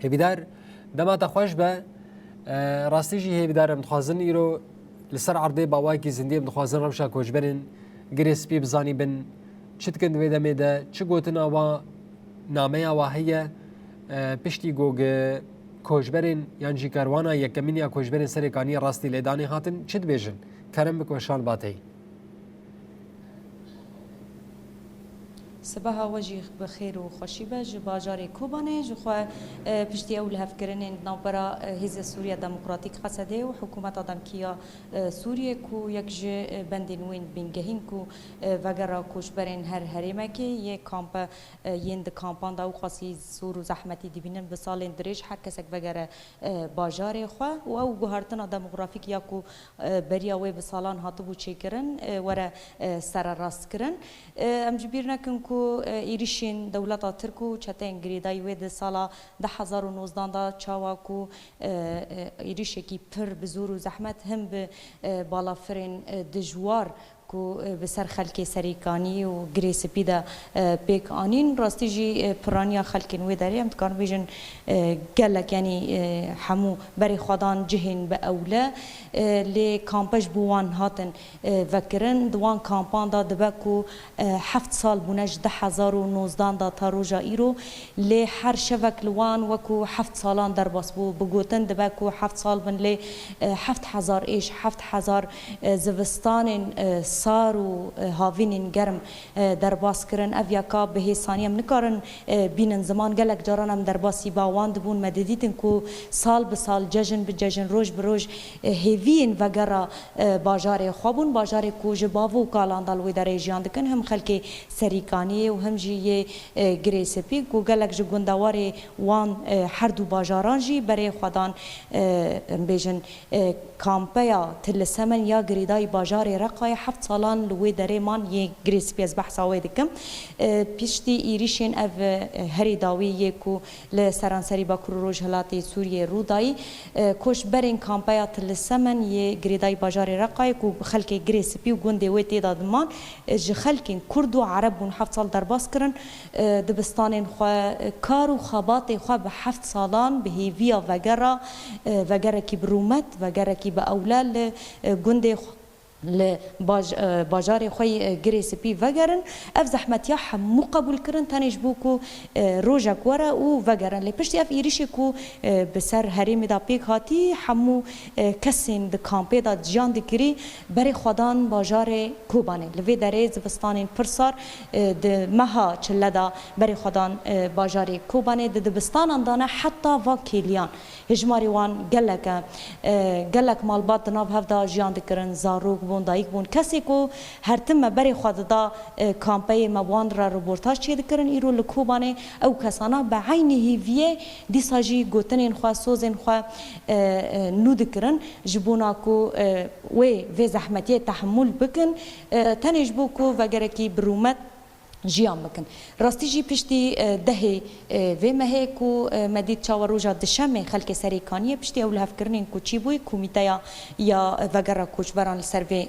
هبیدار دما تخوش به راستی جی هبیدارم دخوازن ایرو لسر عرضه باوای کی زندگی دخوازن روشا کوچبرن گریسپی بزانی بن چت کند ویدا میدا چه گوتن آوا نامه واهیه پشتی گوگ کوچبرن یان جی کاروانا یکمینی کوچبرن سرکانی راستی لیدانی هاتن چت بیشن کرم بکوشان باتی صباح وجه بخير وخوشي بج باجاري كوباني جخوا بشتي اول هفكرن نوبرا هيز سوريا ديمقراطيك قصده وحكومه دمكيا سوريا كو يكج بندين وين بينجهين كو وغرا كوشبرين هر هرمكي ي كامب يند كامبان دا وقاسي سور زحمتي دبينن بسالين دريج هر كسك وغرا باجاري خو او غهرتنا ديموغرافيك ياكو بريا وي بسالان هاتبو چيكرن ورا سر راست كرن ام جبيرنا كنكو ایریشین دولت ترکو چتن گریدای ود سالا 2019 دا چاواکو ایریش کی پر بزور و زحمت هم به بالافرین دجوار کو بسر خلک سریکانی و گریس پیدا پیک آنین راستی جی پرانیا خلکن و داری ام تکان بیشن گلک یعنی همو بری خدان جهن به اوله لی کامپش بوان هاتن وکرن دوان کامپان دا دبکو 7 سال بونش 2019 دا تاروجا ایرو لی هر شوک لوان وکو 7 سالان در باس بو بگوتن دبکو 7 سال بن لی 7000 ایش 7000 زوستان صار و هاوینین گرم در باس کرن اویاکا به ثانیم نکارن بینن زمان گلک جارانم در باسی باواند بون مددیتن کو سال به سال ججن به ججن روز به روز هیوین وگرا باجار خوابون باجار کو جباو کالاندال و در جیان دکن هم خلک سریکانی و هم جی گریسپی کو گلک جگوندوار وان هر دو باجاران جی برای خدان بیجن کامپیا تلسمن یا گریدای باجار رقای 7 سالان لوی دره من یک گریسپی از بحث آوی دکم پیشتی ایریشین او هری داوی یکو لسرانسری با کروج هلاتی سوریه رودایی کوش برین کامپیا تلسمن یک گریدای باجار رقای کو خلک گریسپی و گنده وی تعداد من ج خلک کرد و عرب و 7 سال در باس کرن دبستان خو کار و خبات خو به 7 سالان به هیویا وگرا کی برومت وگرا کی با اولاد گنده باجار خوی گریسپی وگرن اف زحمت یا همو قبول کرن تنش بوکو روزک ورا او وگرن لی پشتی اف ایریشی کو بسر هریم دا پیک هاتی همو کسین د کامپی دا جان دکری بری خدان باجار کوبانه لوی دره زبستان پرسار د مها چلدا بری خدان باجار کوبانه د دبستان اندانه حتی واکیلیان هجماری وان گلک مالبات ناب هفدا جان دکرن زاروک بون دایک بون کسی کو هر تم بری خود دا کامپی موان را رپورتاج چه دکرن ایرو لکوبانه او کسانا به عین هیویه دیساجی گوتنین خوا سوزن خوا نو دکرن جبونا کو و زحمتی تحمل بکن تنش بو کو وگره کی برومت جیان بکن راستی جی پشتی دهی و مهی کو مدید چاور روزا دشمه خلک سریکانی پشتی اول هف کرنین کو چی بوی کومیته یا وگرا کوچبران سروی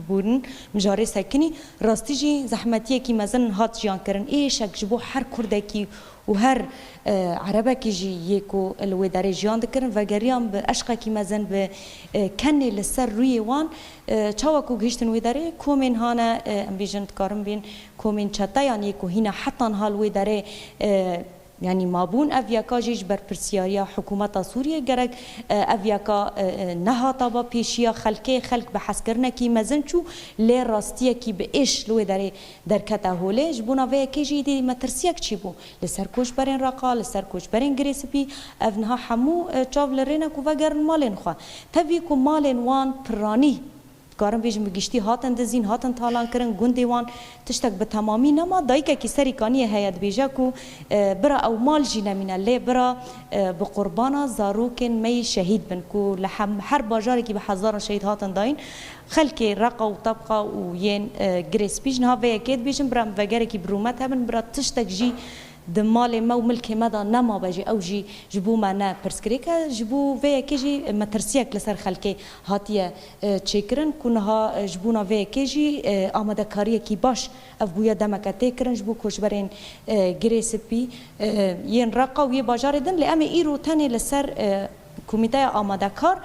بودن مجاری سکنی راستی جی زحمتیه کی مزن هات جیان کرن ایشک جبو هر کرده کی و هر عربه کی جی یکو الوداره جیان دکرن و گریان به عشقه کی مزن به کنی لسر روی وان چاوکو گشتن وداره کومین هانا ام بیجند کارم بین کومین چتا یعنی یکو هینا حتی حال وداره يعني مابون أفياكا جيش برپرسياريا حكومة سوريا جرق أفياكا نهاطا بيشيا خلق بحث كرنا كي مزنشو لي راستيا كي بإيش لو داري دركتا هوليج بونا ويا كي جيدي ما ترسيك تشيبو لسركوش برين راقا لسركوش برين جريسبي أفنها حمو تشاف لرينا كوفاجر مالين خوا تبيكو مالين وان براني کارم بیشم بگشتی هاتن دزین هاتن تالان کرن گندیوان تشتک به تمامی نما دایکه کی سریکانی هیات بیجا کو برا او مال جینا مینا لی برا به قربانا زاروکن می شهید بن کو لحم هر باجاری کی به هزار شهید هاتن داین خلک رقا و طبقه و ین گریس بیجن ها و یکید بیشم برام وگره کی برومت هبن برا تشتک جی دمال ما وملك ما دا نما بجي او جي جبو ما نا برسكريكا جبو في كيجي مترسيك لسر خلكي هاتيه تشيكرن كونها جبونا في كيجي آماده كاريه كي باش اف بويا دمك تيكرن جبو كوشبرين جريسبي ين رقا وي باجاردن لامي ايرو تاني لسر كوميتايا آماده كار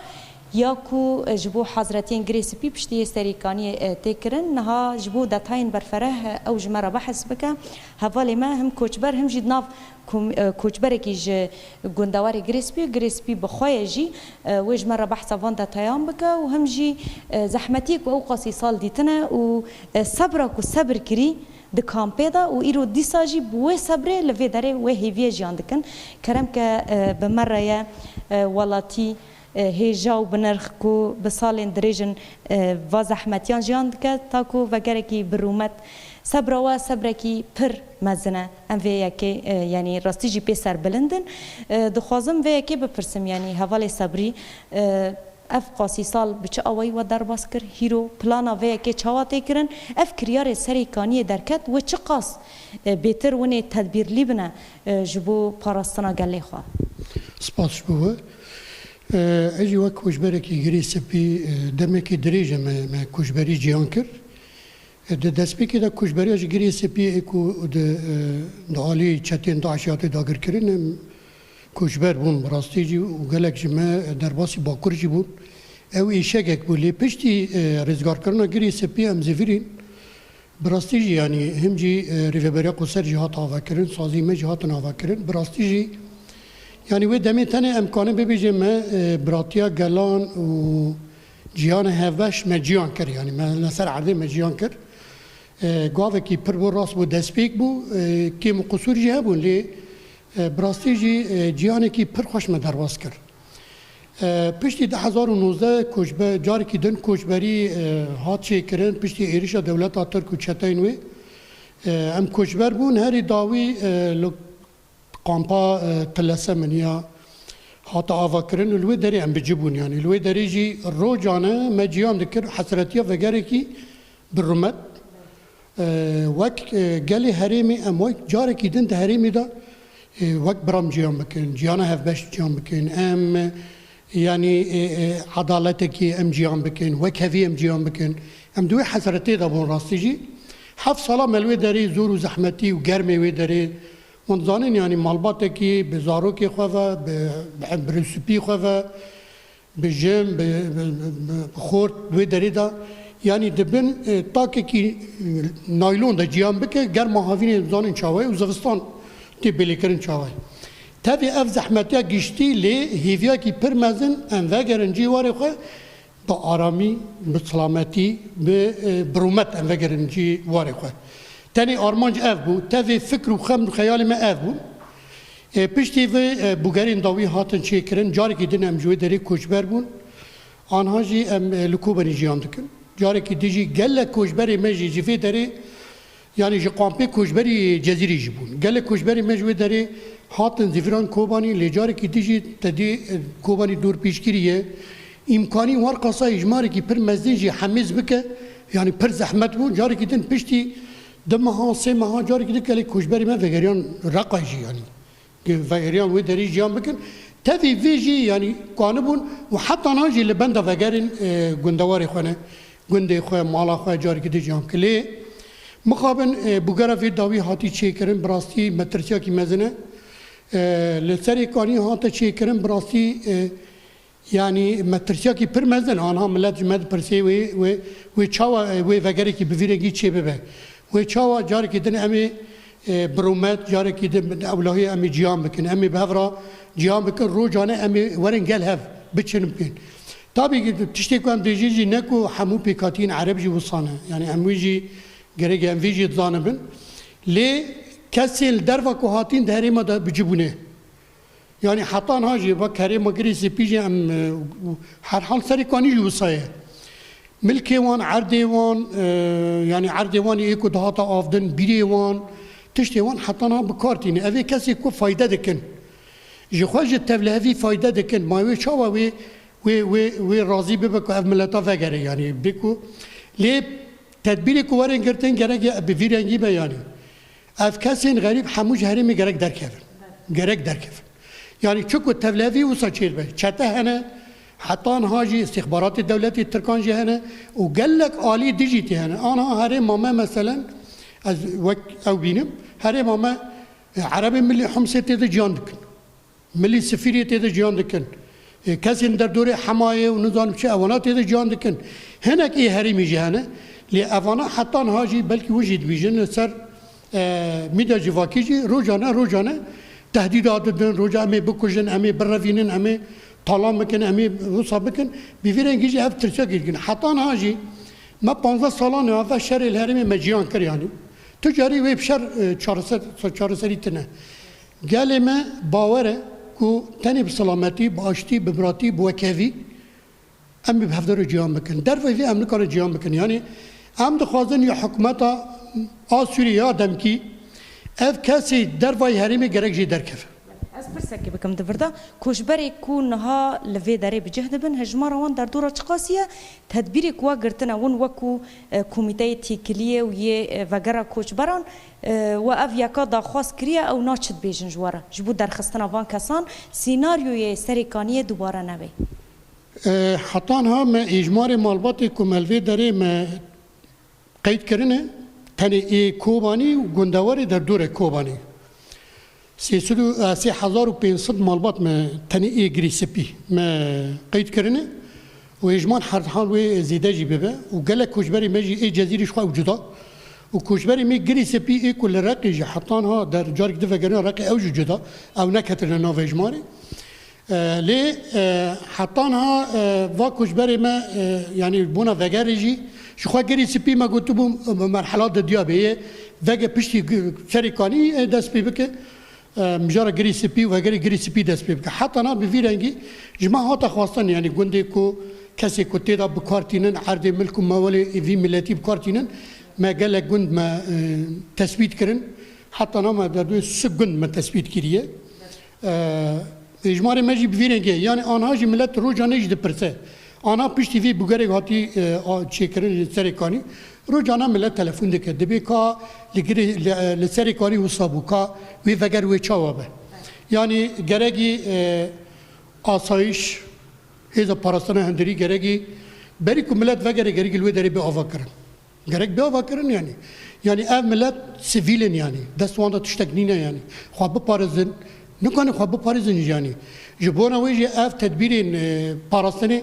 یاکو جبو حضرتین گریسپی پشتی سریکانی تکرن نها جبو دتاین برفره او جمره بحث بکه حوالی ما هم کوچبر هم جید ناف کوچبر کی ج گندواری گریسپی بخوای جی و جمره بحث وان دتایان بکه و هم جی زحمتی کو او قصی سال دیتنه و صبر کری د کامپیدا و ایرو دیساجی بو صبره لوی دره و هیوی جان دکن کرم که بمره ولاتی هیجاو بنرخ کو بسالین دریجن و زحمتیان جان که تاکو وگره کی برومت صبر کی پر مزنه ام وی که یعنی راستی جی پیسر بلندن دخوازم وی که بپرسم یعنی حوالی صبری اف قاسی سال بچه آوی و در باز کر هیرو پلانا وی که چاواتی کرن اف کریار سریکانی درکت و چه قاس بهتر ونه تدبیر لیبنه جبو پاراستنا گلی خواه سپاس بوه اجي وك كوشبري كي غريس بي دمك دريجه ما كوشبري جيان كر دسبيكي دا كوشبري اجي غريس بي اكو د علي چتين داشيات داگر كرين كوشبر بون براستيجي وقالك جما درباسي باكور جي بون او ايشاك بولي پشتي رزگار کرنا غريس بي ام زفيرين براستيجي يعني هم جي ريفبريا قصر جهات آوا کرن سازي ما جهات آوا کرن براستيجي يعني ودمي تاني امكانه ببيجي ما براتيا جلان و جيان هفش ما جيان كر يعني ما نسر عرضي ما جيان كر قاوه كي پر راس بو دسبيك بو كي مقصور جي هبون لي براستي جي جيان كي پر خوش ما درواز كر پشتی 2019 کوچبر جاری کی دن کوچبری هات چه کرن پشتی ایریشا دولت آتر کوچتاین وی ام کوچبر بون هری داوی قامپا تلسه منیا هات آوا کرن الوی داری ام بجبون يعني الوی داری جی روجانه مجیان دکر حسرتیا وگره کی برومت وک گلی هریمی ام وک جاری کی دن ده هریمی دا وک برام جیان بکن جیانه هفبش جیان بکن ام يعني عدالتك ام جيان بكين وكهفي ام جيان بكين ام دوي حسرتي دابون راستيجي حف صلاة ملوي داري زور وزحمتي وقرمي وي داري منظانين يعني مالباتك بزاروكي خوفا برنسوبي خوفا بجيم بخورت وي داري دا يعني دبن تاكي نايلون دا جيان بكي قرم هافين زانين شاوي وزفستان تي بليكرن شاوي تابي اف زحمتيا گشتي لي هيفيا كي پرمزن ان وگرن جيواري خو بآرامي بسلامتي ببرومت ان وگرن جيواري خو تاني ارمانج اف بو تابي فكر وخم خيالي ما اف بو پشتي و بوغارين داوي هاتن چيكرن جاري كي دن ام جوي دري کوچبر بون آنها جي ام لكوبني جيان دكن جاري كي ديجي گل کوچبر مجي جيفي دري يعني جي قامبي کوچبري جزيري جبون گل کوچبر مجوي دري هاتن زفران کوبانی لجاری کی دیجی تدی کوبانی دور پیشگیریه امکانی وار قصا اجماری کی پر مزدیجی حمیز بکه یعنی پر زحمت بود جاری کی دن پشتی دم ها سه ماه جاری کی دکلی کوچبری ما وگریان رقایجی یعنی وگریان و دری جیان بکن تفی ویجی یعنی قانبون و حتی ناجی لبنده وگرین گندواری خونه گنده خواه مالا خواه جاری کی دیجیان کلی مقابل بوگرا وی داوی هاتی چه کرن براستی مترسیا کی مزنه لسری کاری هات چه کرن براستی یعنی مترسیا کی پر مزن آنها ملت جمعت پرسی و چاوا و وگری کی بویرگی چه ببه و چاوا جاری کی دن امی برومت جاری کی دن اولهی امی جیان بکن امی بهورا جیان بکن رو جانه امی ورن گل هف بچنم کن تابی تشتی کم دیجی نکو همو پیکاتین عرب جی وصانه یعنی امویجی گرگ امویجی دانبن لی کسی دروا که هاتین دهری ما دا بجبونه یعنی حتی نهاجی با کاری مگری سپیجی ام هر حال سری کانی جو سایه ملکی وان عردی وان یعنی عردی وانی ایکو دهاتا آفدن بیری وان تشتی وان حتی نه بکارتینه اوی کسی کو فایده دکن جخواج تبلهوی فایده دکن مایوی چاوا وی راضی ببکو اف ملتا وگره یعنی بکو لی تدبیری که ورن گرتن گرگ بویرنگی بیانی اف کسین غریب هموج هرمی گرک درکفن يعني شكو التفلافي وصاشير به شتا هنا حتى هاجي استخبارات الدولة التركان جي هنا وقال لك آلي ديجيتي هنا أنا هري ماما مثلا أو بينم هري ماما عربي ملي حمصة تيدا جيان دكن ملي سفيرية تيدا جيان دكن كاسين در دوري حماية ونظام شيء أونا تيدا جيان دكن هناك إيه هري ميجي هنا لأفانا حتى هاجي بلكي وجد بيجن سر ميدا جواكيجي روجانا تهديدات دن رجع أمي بكوجن أمي برافينن أمي طالما مكن أمي وصاب مكن بيفيرن جيجي هف ترسا جيجن حتى أنا هاجي ما 15 سالانه هذا شر الهرمي مجيان كر يعني تجاري ويب شر چارسری تنه قال ما باوره كو تاني بسلامتي باشتي ببراتي بوكافي أمي بهفدر جيان مكن درفي في أمن كار جيان مكن يعني أم دخوازن يا حكومتا آسوريا دمكي اف کسی در وای هریمی گرگ جی در کف. از برسکی بکم دبردا کوشبری کو نها لوی داره بجهد بن هجمار وان در دورا چقاسیه تدبیری کوا گرتنا ون وکو کمیته تیکلیه و یه وگرا کوشبران و اف یکا داخواست کریه او ناچد بیجن جواره جبو در خستنا وان کسان سیناریوی سریکانیه دوباره نبی. حتی ها ما اجمار مالباتی که ملوی داره ما قید کرنه تنی ای کوبانی و گندواری در دور کوبانی 3500 مالبات ما تنی ای گریسپی ما قید کرنه و اجمان هر حال و زیده جی ببه و گله کوچبری مجی ای جزیره شخوا وجودا و کوچبری می گریسپی ای کل رقی جی حتان ها در جارک دفع گرنه رقی او جودا او نکترن ناو اجماری لی حتان ها و کوچبری ما یعنی بونا وگری جی شخوا گریسپی ما گوتو بو مرحلات دیابه وگه پشتی شریکانی دست پی بکه مجارا گریسپی و وگری گریسپی دست پی بکه حتی نا بفیرنگی جماع هاتا خواستن یعنی گنده کو کسی کو تیدا بکارتینن عرض ملک و موالی وی ملتی بکارتینن ما گله گند ما تثبیت کرن حتی نا ما در دوی سه گند ما تثبیت کریه اجماع مجی بفیرنگی یعنی آنها جی ملت رو جانه جد پرسه آنها پشتی وی بگره هاتی چیکرن سریکانی رو جانا ملت تلفن دکه دبی که لسریکانی وصابو که وی وگر وی چاوابه یعنی گرگی آسایش هیزا پاراستان هندری گرگی بری که ملت وگره گرگی لوی داری به آوا کرن گرگ به آوا کرن یعنی اف ملت سیویلن یعنی دستوانده تشتکنینه یعنی خواب بپارزن نکنه خواب بپارزن یعنی جبونا ویجی اف تدبیرین پاراستانه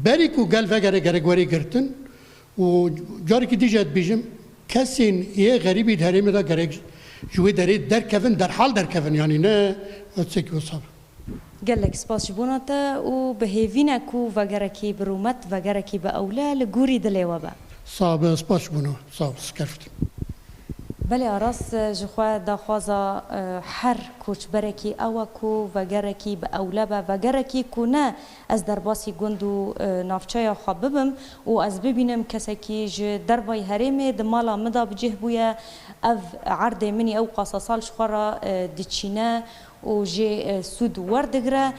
بری کو گل وگره گرگواری گرتن و جاری که دیجت بیجم کسین یه غریبی دهریم دا گرگ جوی داره در کفن در حال در کفن یعنی نه اتسکی و صبر گلک سپاس جبوناتا و به هیوینا کو وگره کی برومت وگره کی به اولا لگوری دلیوا با صاحب سپاس جبونا صاحب سکرفت بله آراس جخوا داخوازا هر کوچبرکی اوکو وگرکی به اولبه وگرکی کنه از درباسی گندو نافچه خوابم و از ببینم کسی که ج دربای هرمه دمالا مدا بجه بویا اف عرض منی او قاصاصال شخورا دچینه و جه سود وردگره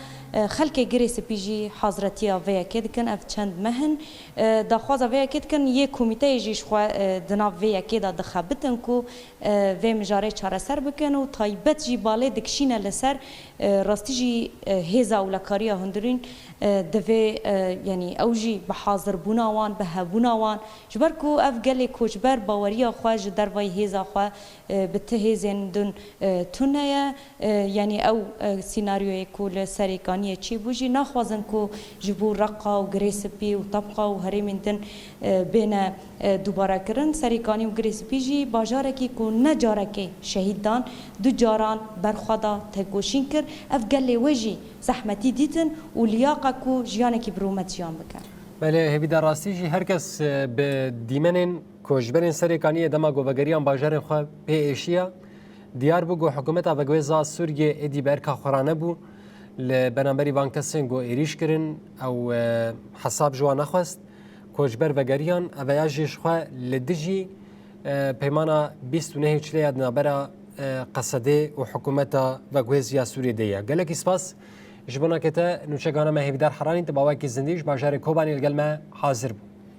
خلک گریس پیجی حضرتیا ویا کد کن اف چند مهن داخوازا ویا کد کن یک کمیته جیش خو دنا ویا کد دخابتن کو و مجاره چاره سر بکن و تایبت جی باله دکشینه لسر راستی جی هزا ولکاریا هندرین دوی یعنی اوجی به حاضر بوناوان به هبوناوان جبر کو اف گلی کوچبر باوریا خواج در وای هزا خوا به تهزن دون تونه یعنی او سیناریوی کول سریکانی چی بوجی نخوازن کو جبور رقا و گریسپی و طبقا و هریمندن بین دوباره کرن سریکانی و گریسپی جی باجاره کی کو نجاره شهیدان دو جاران برخدا تگوشین کر اف گلی وجی زحمتی دیتن و لیاقه کو جیانه کی برومت جیان بکن بله هیوی در راستی جی هر کس به دیمنین کوچبرین سریکانی دما گوگریان باجار خو به ایشیا دیار بو حکومت اوگوزا سوریه ادی برکا خورانه بو لبنانبری وان کسین گو ایریش کرن او حساب جوان نخواست کوچبر وگریان اویاجیش خو لدجی پیمانا 29 چلی نابرا قصده و حکومت وگوزیا سوریه دیا گلک اسپاس جبونا کتا نوچگانا مهیدار حرانی تباوکی زندیش باجار کوبانی الگلمه حاضر بو